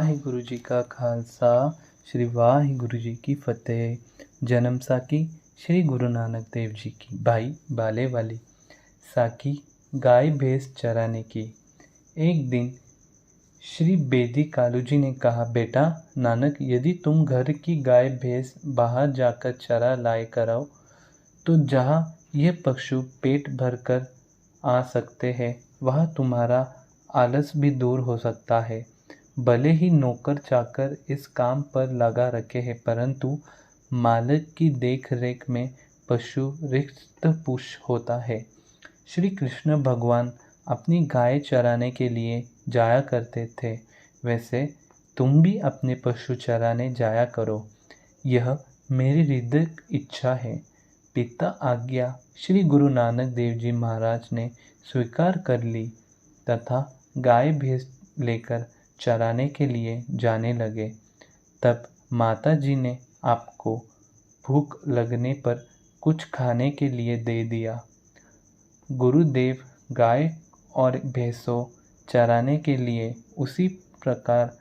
वाहिगुरु जी का खालसा श्री वाहिगुरु जी की फतेह। जन्म साखी श्री गुरु नानक देव जी की। भाई बाले वाली साखी गाय भैंस चराने की। एक दिन श्री बेदी कालू जी ने कहा, बेटा नानक, यदि तुम घर की गाय भैंस बाहर जाकर चरा लाए कराओ तो जहाँ ये पशु पेट भर कर आ सकते हैं वहाँ तुम्हारा आलस भी दूर हो सकता है। भले ही नौकर चाकर इस काम पर लगा रखे हैं, परंतु मालिक की देख रेख में पशु हृष्ट पुष्ट होता है। श्री कृष्ण भगवान अपनी गाय चराने के लिए जाया करते थे, वैसे तुम भी अपने पशु चराने जाया करो, यह मेरी हृदय इच्छा है। पिता आज्ञा श्री गुरु नानक देव जी महाराज ने स्वीकार कर ली तथा गाय भैंस लेकर चराने के लिए जाने लगे। तब माता जी ने आपको भूख लगने पर कुछ खाने के लिए दे दिया। गुरुदेव गाय और भैंसों चराने के लिए उसी प्रकार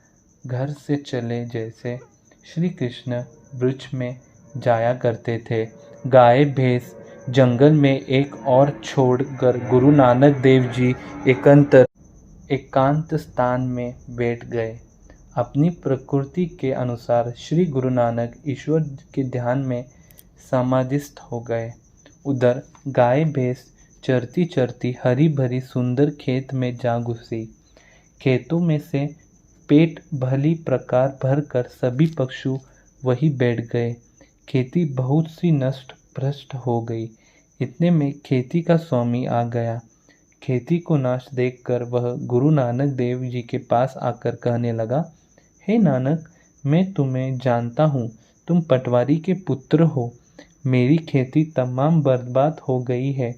घर से चले जैसे श्री कृष्ण ब्रज में जाया करते थे। गाय भैंस जंगल में एक और छोड़कर गुरु नानक देव जी एकांत स्थान में बैठ गए। अपनी प्रकृति के अनुसार श्री गुरु नानक ईश्वर के ध्यान में समाधिस्थ हो गए। उधर गाय भैंस चरती चरती हरी भरी सुंदर खेत में जा घुसी। खेतों में से पेट भली प्रकार भरकर सभी पशु वहीं बैठ गए। खेती बहुत सी नष्ट भ्रष्ट हो गई। इतने में खेती का स्वामी आ गया। खेती को नाश देखकर वह गुरु नानक देव जी के पास आकर कहने लगा, हे नानक, मैं तुम्हें जानता हूँ, तुम पटवारी के पुत्र हो। मेरी खेती तमाम बर्बाद हो गई है।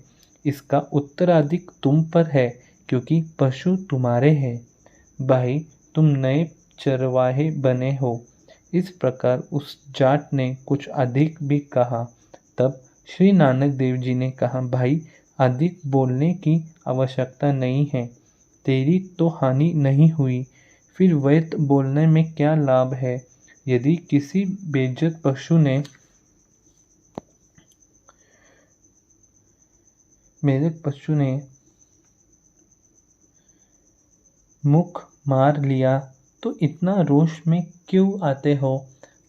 इसका उत्तराधिक तुम पर है, क्योंकि पशु तुम्हारे हैं। भाई, तुम नए चरवाहे बने हो। इस प्रकार उस जाट ने कुछ अधिक भी कहा। तब श्री नानक देव जी ने कहा, भाई, अधिक बोलने की आवश्यकता नहीं है। तेरी तो हानि नहीं हुई, फिर व्यर्थ बोलने में क्या लाभ है। यदि किसी बेइज्जत पशु ने मेरे पशु ने मुख मार लिया तो इतना रोष में क्यों आते हो।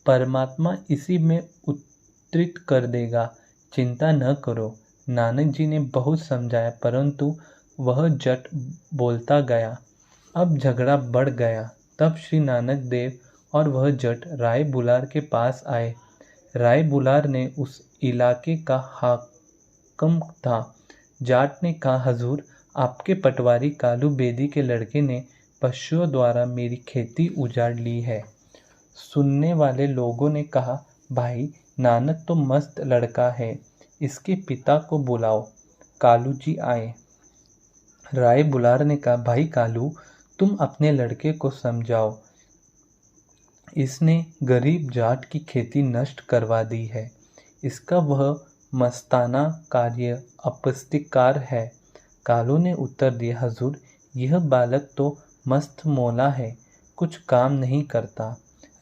परमात्मा इसी में उत्तरित कर देगा, चिंता न करो। नानक जी ने बहुत समझाया, परंतु वह जट बोलता गया। अब झगड़ा बढ़ गया। तब श्री नानक देव और वह जट राय बुलार के पास आए। राय बुलार ने उस इलाके का हाकम था। जाट ने कहा, हजूर, आपके पटवारी कालू बेदी के लड़के ने पशुओं द्वारा मेरी खेती उजाड़ ली है। सुनने वाले लोगों ने कहा, भाई, नानक तो मस्त लड़का है, इसके पिता को बुलाओ। कालू जी आए। राय बुलार ने कहा, भाई कालू, तुम अपने लड़के को समझाओ। इसने गरीब जाट की खेती नष्ट करवा दी है। इसका वह मस्ताना कार्य अपस्तिकार है। कालू ने उत्तर दिया, हजूर, यह बालक तो मस्त मौला है, कुछ काम नहीं करता।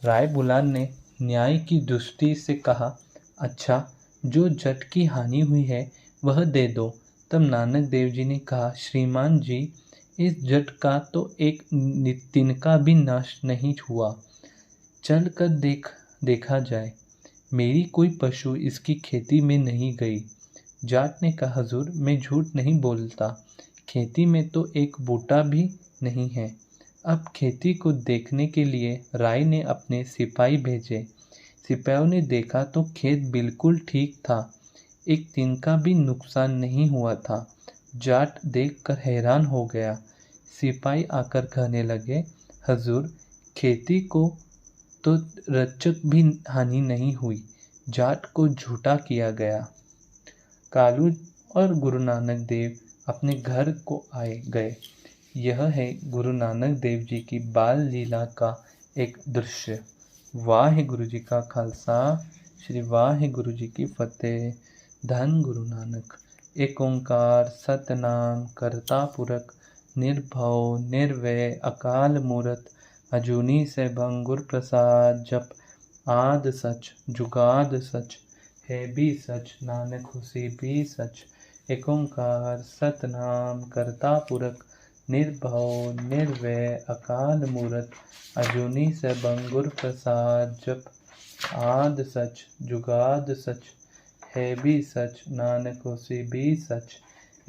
राय बुलार ने न्याय की दृष्टि से कहा, अच्छा, जो जट की हानि हुई है वह दे दो। तब नानक देव जी ने कहा, श्रीमान जी, इस जट का तो एक तिनका भी नाश नहीं हुआ। चल कर देखा जाए। मेरी कोई पशु इसकी खेती में नहीं गई। जाट ने कहा, हजूर, मैं झूठ नहीं बोलता। खेती में तो एक बूटा भी नहीं है। अब खेती को देखने के लिए राय ने अपने सिपाही भेजे। सिपाहियों ने देखा तो खेत बिल्कुल ठीक था, एक तिनका भी नुकसान नहीं हुआ था। जाट देखकर हैरान हो गया। सिपाही आकर कहने लगे, हजूर, खेती को तो रचक भी हानि नहीं हुई, जाट को झूठा किया गया। कालू और गुरु नानक देव अपने घर को आए गए। यह है गुरु नानक देव जी की बाल लीला का एक दृश्य। वाहिगुरु जी का खालसा श्री वाहिगुरु जी की फतेह। धन गुरु नानक। एक ओंकार सतनाम करता पुरख निर्भव निर्वैर अकाल मूरत अजूनी से भंगुर प्रसाद जप। आद सच जुगाद सच है भी सच, नानक होसी भी सच। एक ओंकार सतनाम करता पुरख, निर्भव निर्वैर अकाल मूरत। अजूनी से भंगुर प्रसाद जप। आद सच जुगाद सच है भी सच, नानक होसी भी सच।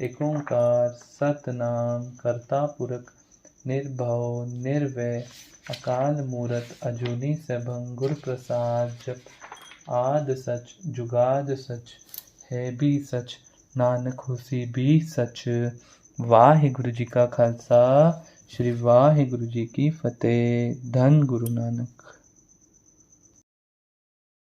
एक ओंकार सतनाम करता पुरख, निर्भव निर्वैर अकाल मूरत। अजूनी से भंगुर प्रसाद जप। आद सच जुगाद सच है भी सच, नानक होसी भी सच। वाहिगुरु जी का खालसा, श्री वाहिगुरु जी की फतेह। धन गुरु नानक।